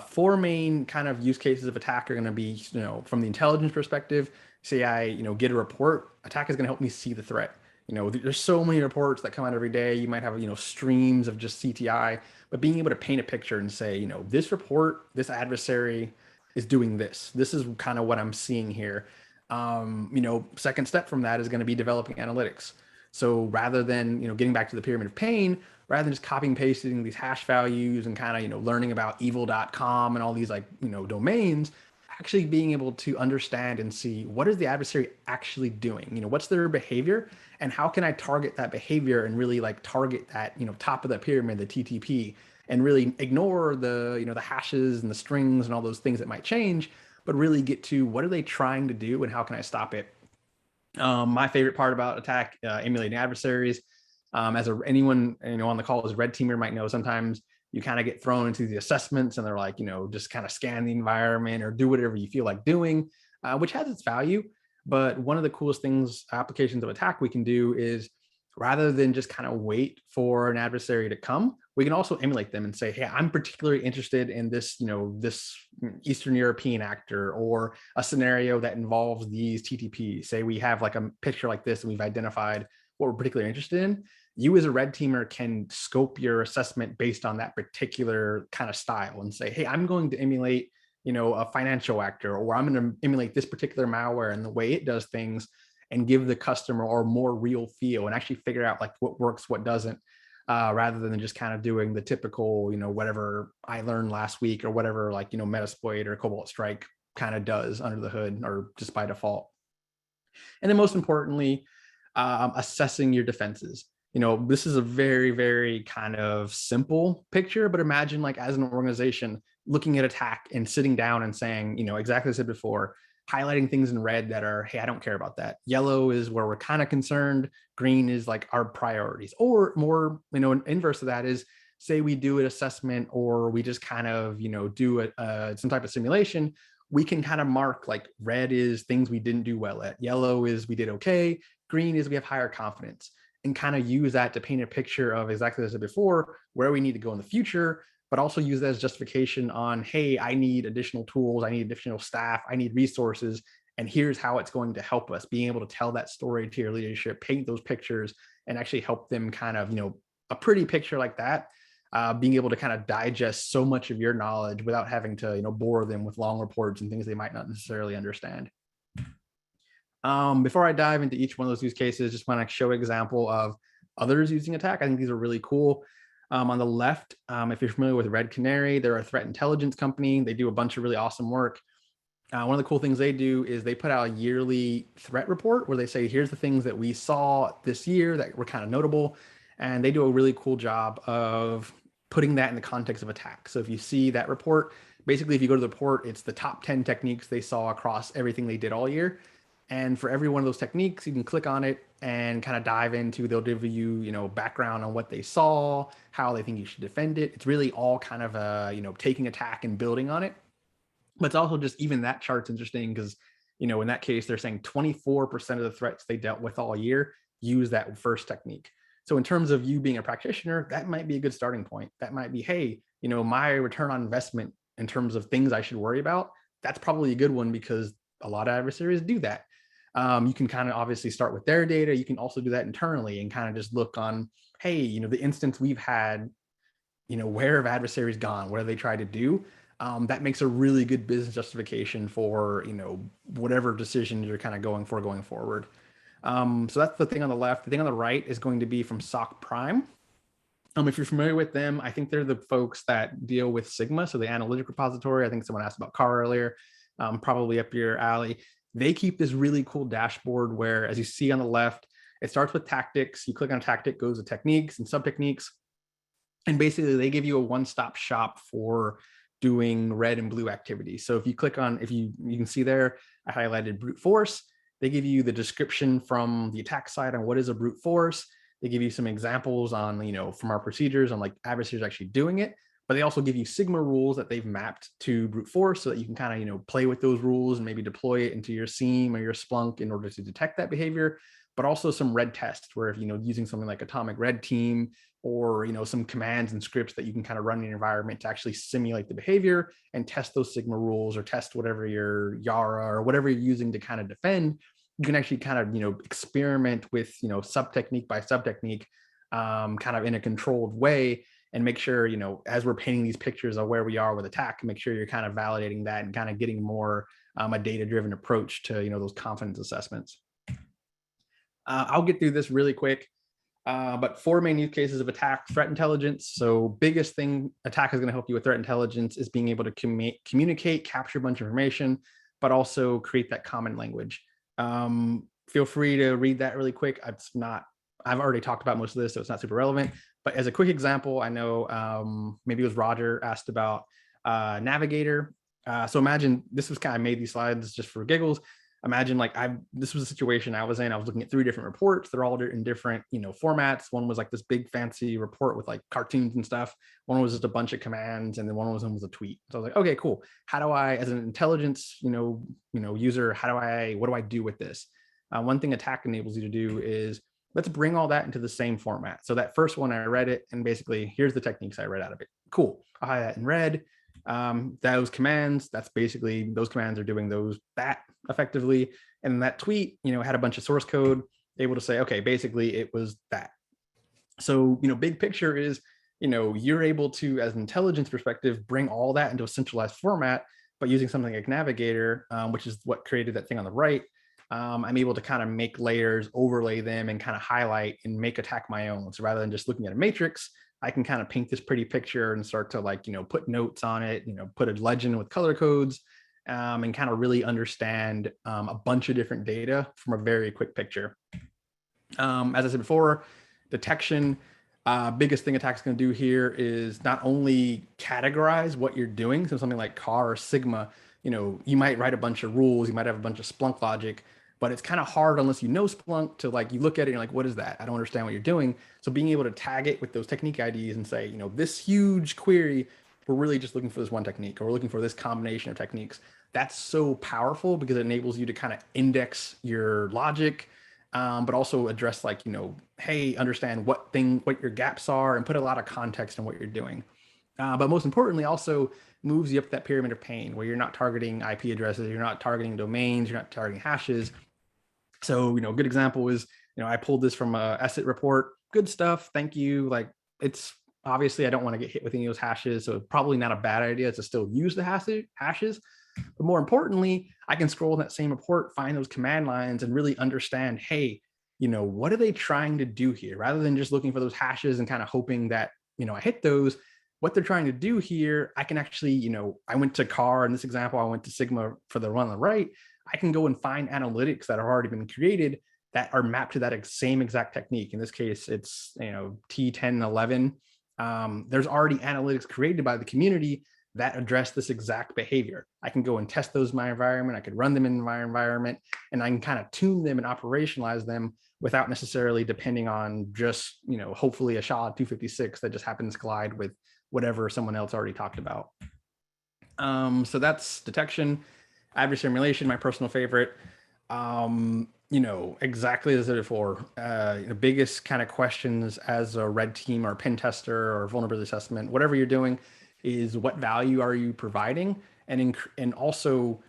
4 main kind of use cases of attack are going to be, from the intelligence perspective. Say I, get a report, attack is going to help me see the threat. There's so many reports that come out every day. You might have, streams of just CTI, but being able to paint a picture and say, this report, this adversary is doing this. This is kind of what I'm seeing here. Second step from that is going to be developing analytics. So rather than, getting back to the pyramid of pain, rather than just copying and pasting these hash values and kind of, learning about evil.com and all these domains, actually being able to understand and see what is the adversary actually doing, what's their behavior and how can I target that behavior and really target that, top of the pyramid, the TTP, and really ignore the, the hashes and the strings and all those things that might change, but really get to what are they trying to do and how can I stop it? My favorite part about attack, emulating adversaries, anyone on the call as a red teamer might know, sometimes you kind of get thrown into the assessments and they're like, just kind of scan the environment or do whatever you feel like doing, which has its value. But one of the coolest applications of attack we can do is rather than just kind of wait for an adversary to come, we can also emulate them and say, hey, I'm particularly interested in this, this Eastern European actor or a scenario that involves these TTPs. Say we have a picture like this and we've identified what we're particularly interested in. You as a red teamer can scope your assessment based on that particular kind of style and say, hey, I'm going to emulate, a financial actor, or I'm going to emulate this particular malware and the way it does things and give the customer or more real feel and actually figure out what works, what doesn't, rather than just kind of doing the typical, whatever I learned last week or whatever, Metasploit or Cobalt Strike kind of does under the hood or just by default. And then most importantly, assessing your defenses. This is a very, very kind of simple picture, but imagine as an organization looking at attack and sitting down and saying, exactly as I said before, highlighting things in red that are, hey, I don't care about that. Yellow is where we're kind of concerned. Green is our priorities. Or more, an inverse of that is, say we do an assessment or we just kind of, do some type of simulation. We can kind of mark red is things we didn't do well at. Yellow is we did okay. Green is we have higher confidence, and kind of use that to paint a picture of exactly as I said before, where we need to go in the future, but also use that as justification on, hey, I need additional tools, I need additional staff, I need resources, and here's how it's going to help us. Being able to tell that story to your leadership, paint those pictures, and actually help them kind of, a pretty picture like that, being able to kind of digest so much of your knowledge without having to, bore them with long reports and things they might not necessarily understand. Before I dive into each one of those use cases, just want to show an example of others using attack. I think these are really cool. On the left, if you're familiar with Red Canary, they're a threat intelligence company. They do a bunch of really awesome work. One of the cool things they do is they put out a yearly threat report where they say, here's the things that we saw this year that were kind of notable. And they do a really cool job of putting that in the context of attack. So if you see that report, Basically, if you go to the report, it's the top 10 techniques they saw across everything they did all year. And for every one of those techniques, you can click on it and kind of dive into, they'll give you, background on what they saw, how they think you should defend it. It's really all kind of, taking attack and building on it. But it's also just, even that chart's interesting because, in that case, they're saying 24% of the threats they dealt with all year use that first technique. So in terms of you being a practitioner, that might be a good starting point. That might be, hey, my return on investment in terms of things I should worry about, that's probably a good one because a lot of adversaries do that. You can kind of obviously start with their data. You can also do that internally and kind of just look on, hey, the instance we've had, where have adversaries gone? What have they tried to do? That makes a really good business justification for, whatever decisions you're kind of going forward. So that's the thing on the left. The thing on the right is going to be from SOC Prime. If you're familiar with them, I think they're the folks that deal with Sigma, so the analytic repository. I think someone asked about CAR earlier, probably up your alley. They keep this really cool dashboard where, as you see on the left, it starts with tactics. You click on a tactic, goes to techniques and sub-techniques. And basically, they give you a one-stop shop for doing red and blue activities. So if you click on, you can see there, I highlighted brute force. They give you the description from the attack side on what is a brute force. They give you some examples on, from our procedures on like adversaries actually doing it, but they also give you Sigma rules that they've mapped to brute force so that you can kind of, play with those rules and maybe deploy it into your SIEM or your Splunk in order to detect that behavior, but also some red tests where if, using something like Atomic Red Team or, some commands and scripts that you can kind of run in your environment to actually simulate the behavior and test those Sigma rules or test whatever your Yara or whatever you're using to kind of defend. You can actually kind of, experiment with, sub technique by sub technique, kind of in a controlled way and make sure, as we're painting these pictures of where we are with attack, make sure you're kind of validating that and kind of getting more a data-driven approach to, those confidence assessments. I'll get through this really quick, but 4 main use cases of attack: threat intelligence. So biggest thing attack is going to help you with threat intelligence is being able to communicate, capture a bunch of information, but also create that common language. Feel free to read that really quick. I've already talked about most of this, so it's not super relevant. But as a quick example, I know maybe it was Roger asked about Navigator. So imagine this was kind of made these slides just for giggles. Imagine this was a situation I was in. I was looking at 3 different reports. They're all in different, formats. One was like this big fancy report with like cartoons and stuff. One was just a bunch of commands, and then one was a tweet. So I was like, okay, cool. How do I, as an intelligence, user, what do I do with this? One thing attack enables you to do is let's bring all that into the same format. So that first one, I read it, and basically here's the techniques I read out of it. Cool. I highlight that in red. Those commands, that's basically those commands are doing that effectively. And that tweet, had a bunch of source code, able to say, okay, basically it was that. So, big picture is, you're able to, as an intelligence perspective, bring all that into a centralized format, but using something like Navigator, which is what created that thing on the right. I'm able to kind of make layers, overlay them, and kind of highlight and make attack my own. So rather than just looking at a matrix, I can kind of paint this pretty picture and start to put notes on it, put a legend with color codes, and kind of really understand a bunch of different data from a very quick picture. As I said before, detection, biggest thing attack's going to do here is not only categorize what you're doing. So something like CAR or Sigma, you might write a bunch of rules, you might have a bunch of Splunk logic, but it's kind of hard unless you know Splunk to you look at it and you're like, what is that? I don't understand what you're doing. So being able to tag it with those technique IDs and say, this huge query, we're really just looking for this one technique, or we're looking for this combination of techniques. That's so powerful because it enables you to kind of index your logic, but also address hey, understand what your gaps are and put a lot of context in what you're doing. But most importantly, also moves you up that pyramid of pain where you're not targeting IP addresses, you're not targeting domains, you're not targeting hashes. So, good example is, I pulled this from a asset report. Good stuff. Thank you. It's obviously I don't want to get hit with any of those hashes. So probably not a bad idea to still use the hashes. But more importantly, I can scroll in that same report, find those command lines and really understand, hey, what are they trying to do here? Rather than just looking for those hashes and kind of hoping that, I hit those, what they're trying to do here, I can actually, I went to CAR in this example, I went to Sigma for the one on the right. I can go and find analytics that have already been created that are mapped to that same exact technique. In this case, it's, T1011. There's already analytics created by the community that address this exact behavior. I can go and test those in my environment. I could run them in my environment, and I can kind of tune them and operationalize them without necessarily depending on just, hopefully a SHA-256 that just happens to collide with whatever someone else already talked about. So that's detection. Adversary emulation, my personal favorite. Exactly as I said before, the biggest kind of questions as a red team or pen tester or vulnerability assessment, whatever you're doing, is what value are you providing? And also,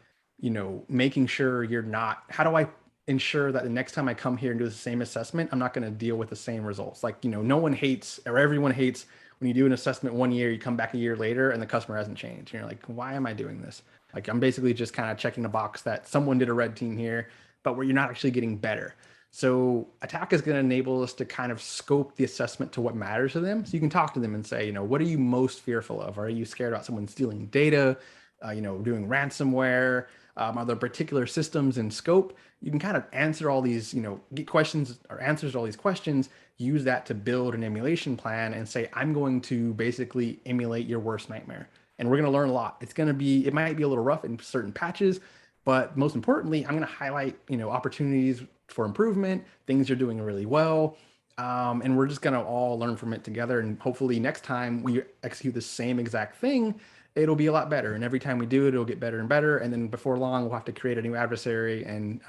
making sure you're not, how do I ensure that the next time I come here and do the same assessment, I'm not going to deal with the same results? Like, no one hates, or everyone hates, when you do an assessment 1 year, you come back a year later and the customer hasn't changed. And you're like, why am I doing this? Like, I'm basically just kind of checking the box that someone did a red team here, but where you're not actually getting better. So attack is going to enable us to kind of scope the assessment to what matters to them. So you can talk to them and say, what are you most fearful of? Are you scared about someone stealing data, doing ransomware? Are there particular systems in scope? You can kind of answer all these, get questions or answers to all these questions, use that to build an emulation plan and say, I'm going to basically emulate your worst nightmare. And we're going to learn a lot. It might be a little rough in certain patches, but most importantly, I'm going to highlight, opportunities for improvement, things you're doing really well. And we're just going to all learn from it together. And hopefully next time we execute the same exact thing, it'll be a lot better. And every time we do it, it'll get better and better. And then before long, we'll have to create a new adversary and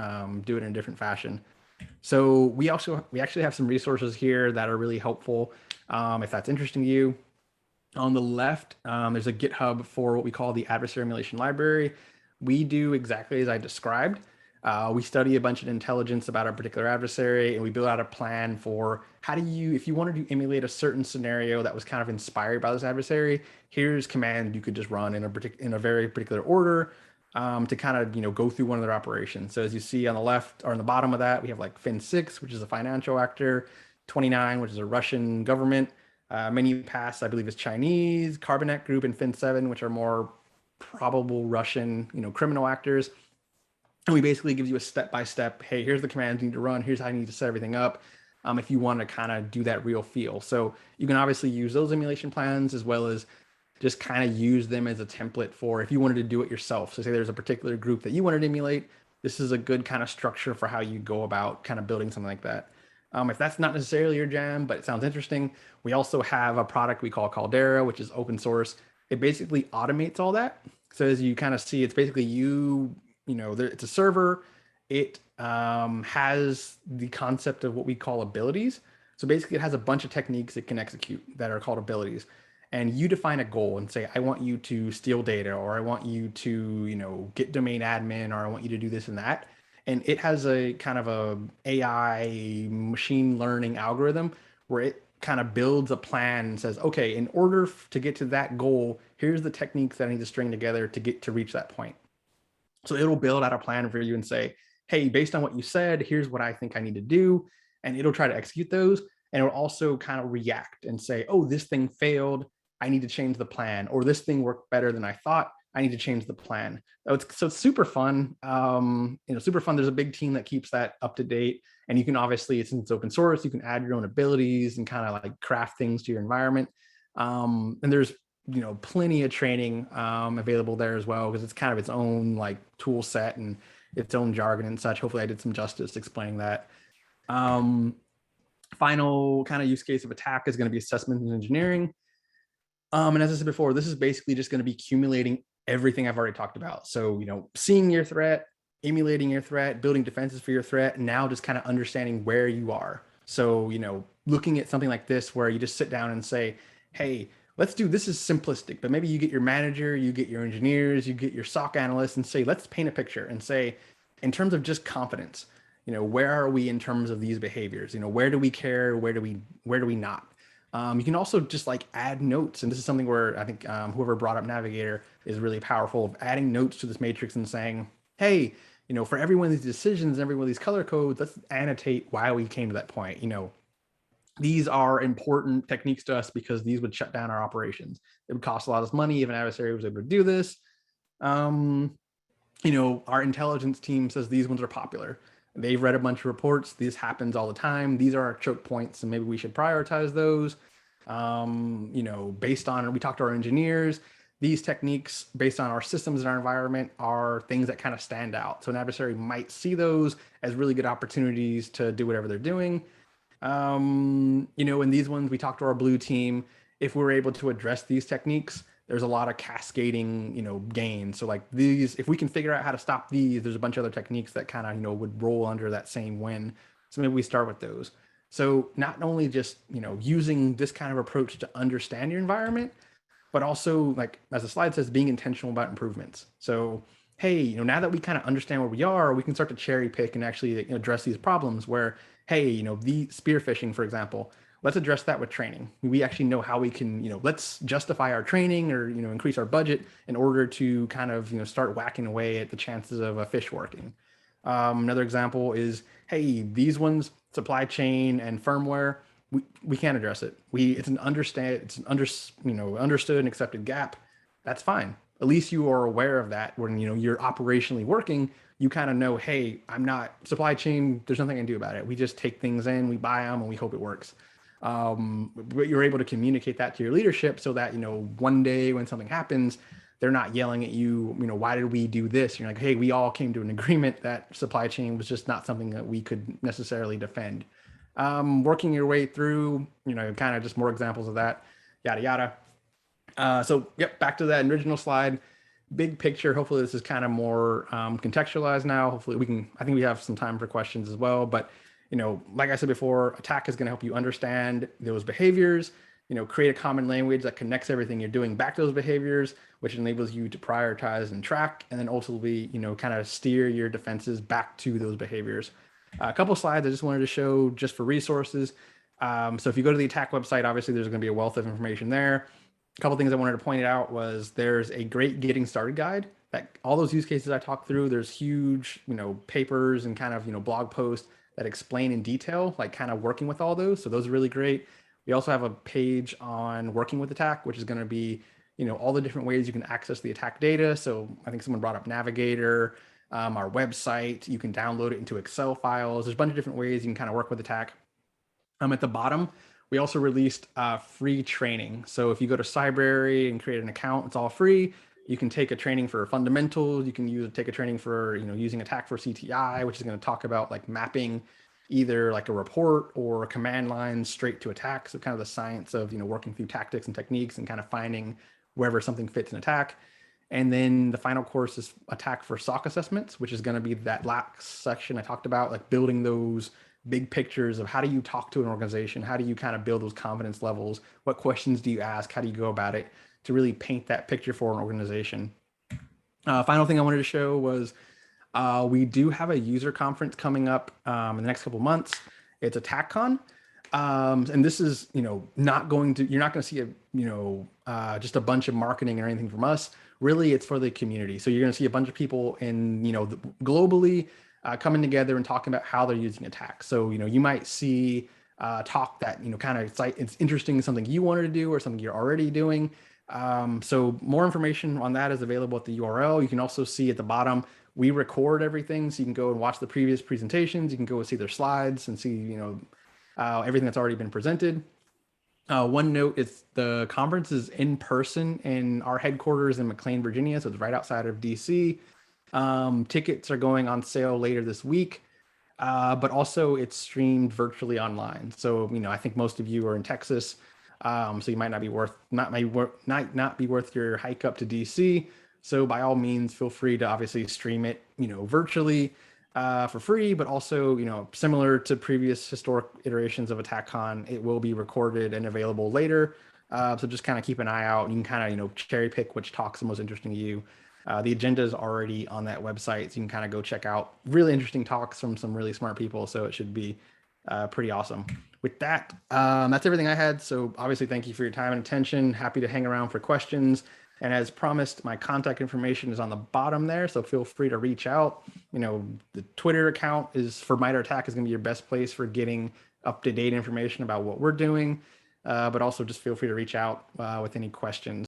do it in a different fashion. So we actually have some resources here that are really helpful if that's interesting to you. On the left, there's a GitHub for what we call the Adversary Emulation Library. We do exactly as I described. We study a bunch of intelligence about a particular adversary, and we build out a plan for if you wanted to emulate a certain scenario that was kind of inspired by this adversary, here's command you could just run in a very particular order to kind of, go through one of their operations. So as you see on the left or on the bottom of that, we have like Fin6, which is a financial actor, 29, which is a Russian government, Menu Pass, I believe is Chinese, Carbonet Group, and Fin7, which are more probable Russian, criminal actors. And we basically give you a step-by-step, hey, here's the commands you need to run, here's how you need to set everything up, if you want to kind of do that real feel. So you can obviously use those emulation plans as well as just kind of use them as a template for if you wanted to do it yourself. So say there's a particular group that you wanted to emulate, this is a good kind of structure for how you go about kind of building something like that. If that's not necessarily your jam, but it sounds interesting, we also have a product we call Caldera, which is open source. It basically automates all that. So as you kind of see, it's basically it's a server. It has the concept of what we call abilities. So basically it has a bunch of techniques it can execute that are called abilities. And you define a goal and say, I want you to steal data, or I want you to, get domain admin, or I want you to do this and that. And it has a kind of a AI machine learning algorithm where it kind of builds a plan and says, okay, in order to get to that goal, here's the techniques that I need to string together to reach that point. So it'll build out a plan for you and say, hey, based on what you said, here's what I think I need to do. And it'll try to execute those. And it'll also kind of react and say, oh, this thing failed, I need to change the plan. Or this thing worked better than I thought, I need to change the plan. So it's super fun. Super fun. There's a big team that keeps that up to date. And you can obviously, since it's open source, you can add your own abilities and kind of like craft things to your environment. And there's plenty of training available there as well, because it's kind of its own like tool set and its own jargon and such. Hopefully I did some justice explaining that. Final kind of use case of attack is going to be assessment and engineering. And as I said before, this is basically just going to be accumulating everything I've already talked about. So, seeing your threat, emulating your threat, building defenses for your threat, and now just kind of understanding where you are. So, looking at something like this where you just sit down and say, hey, this is simplistic, but maybe you get your manager, you get your engineers, you get your SOC analysts and say, let's paint a picture and say, in terms of just confidence, where are we in terms of these behaviors? Where do we care? Where do we not? You can also just like add notes. And this is something where I think whoever brought up Navigator is really powerful of adding notes to this matrix and saying, hey, for every one of these decisions, every one of these color codes, let's annotate why we came to that point. These are important techniques to us because these would shut down our operations. It would cost a lot of money if an adversary was able to do this. Our intelligence team says these ones are popular. They've read a bunch of reports. This happens all the time. These are our choke points, and maybe we should prioritize those. Based on, we talked to our engineers. these techniques based on our systems and our environment are things that kind of stand out. So an adversary might see those as really good opportunities to do whatever they're doing. You know, in these ones, we talked to our blue team. If we're able to address these techniques, there's a lot of cascading, you know, gains. So like these, if we can figure out how to stop these, there's a bunch of other techniques that kind of, you know, would roll under that same win. So maybe we start with those. So not only just, you know, using this kind of approach to understand your environment, but also, like as the slide says, being intentional about improvements. So, hey, you know, now that we kind of understand where we are, we can start to cherry pick and actually address these problems where, hey, you know, the spearfishing, for example, let's address that with training. We actually know how we can, you know, let's justify our training or, you know, increase our budget in order to kind of, you know, start whacking away at the chances of a fish working. Another example is, hey, these ones, supply chain and firmware, we can't address it. It's an understood and accepted gap. That's fine. At least you are aware of that when, you know, you're operationally working. You kind of know, hey, I'm not supply chain. There's nothing I can do about it. We just take things in, we buy them, and we hope it works. But you're able to communicate that to your leadership so that, you know, one day when something happens, they're not yelling at you, you know, why did we do this? You're like, hey, we all came to an agreement that supply chain was just not something that we could necessarily defend. Working your way through, you know, kind of just more examples of that, yada, yada. So, yep, back to that original slide. Big picture, hopefully this is kind of more contextualized now. Hopefully I think we have some time for questions as well. But, you know, like I said before, attack is going to help you understand those behaviors, you know, create a common language that connects everything you're doing back to those behaviors, which enables you to prioritize and track, and then ultimately, you know, kind of steer your defenses back to those behaviors. A couple of slides I just wanted to show just for resources. So if you go to the attack website, obviously there's going to be a wealth of information there. A couple of things I wanted to point out was there's a great getting started guide that all those use cases I talked through, there's huge, you know, papers and kind of, you know, blog posts that explain in detail, like kind of working with all those. So those are really great. We also have a page on working with attack, which is going to be, you know, all the different ways you can access the attack data. So I think someone brought up Navigator, our website, you can download it into Excel files. There's a bunch of different ways you can kind of work with attack. At the bottom, we also released free training. So if you go to Cyversity and create an account, it's all free. You can take a training for fundamentals. You can take a training for, you know, using attack for CTI, which is going to talk about like mapping either like a report or a command line straight to attack. So kind of the science of, you know, working through tactics and techniques and kind of finding wherever something fits an attack. And then the final course is attack for SOC assessments, which is going to be that last section I talked about, like building those big pictures of how do you talk to an organization? How do you kind of build those confidence levels? What questions do you ask? How do you go about it to really paint that picture for an organization? Final thing I wanted to show was we do have a user conference coming up in the next couple months. It's ATT&CKCON. And this is, you know, you're not going to see just a bunch of marketing or anything from us. Really, it's for the community. So you're going to see a bunch of people in, you know, globally coming together and talking about how they're using attack. So, you know, you might see talk that, you know, kind of it's interesting, something you wanted to do or something you're already doing. So more information on that is available at the URL. You can also see at the bottom, we record everything. So you can go and watch the previous presentations. You can go and see their slides and see, you know, everything that's already been presented. One note is the conference is in person in our headquarters in McLean, Virginia. So it's right outside of DC. Tickets are going on sale later this week, but also it's streamed virtually online. So, you know, I think most of you are in Texas. So you might not be worth your hike up to DC. So by all means, feel free to obviously stream it, you know, virtually for free, but also, you know, similar to previous historic iterations of ATT&CKCON, it will be recorded and available later. So just kind of keep an eye out. You can kind of, you know, cherry pick which talks are most interesting to you. The agenda is already on that website, so you can kind of go check out really interesting talks from some really smart people. So it should be pretty awesome. With that, that's everything I had. So obviously, thank you for your time and attention. Happy to hang around for questions. And as promised, my contact information is on the bottom there. So feel free to reach out. You know, the Twitter account is for MITRE ATT&CK is going to be your best place for getting up-to-date information about what we're doing. But also just feel free to reach out with any questions.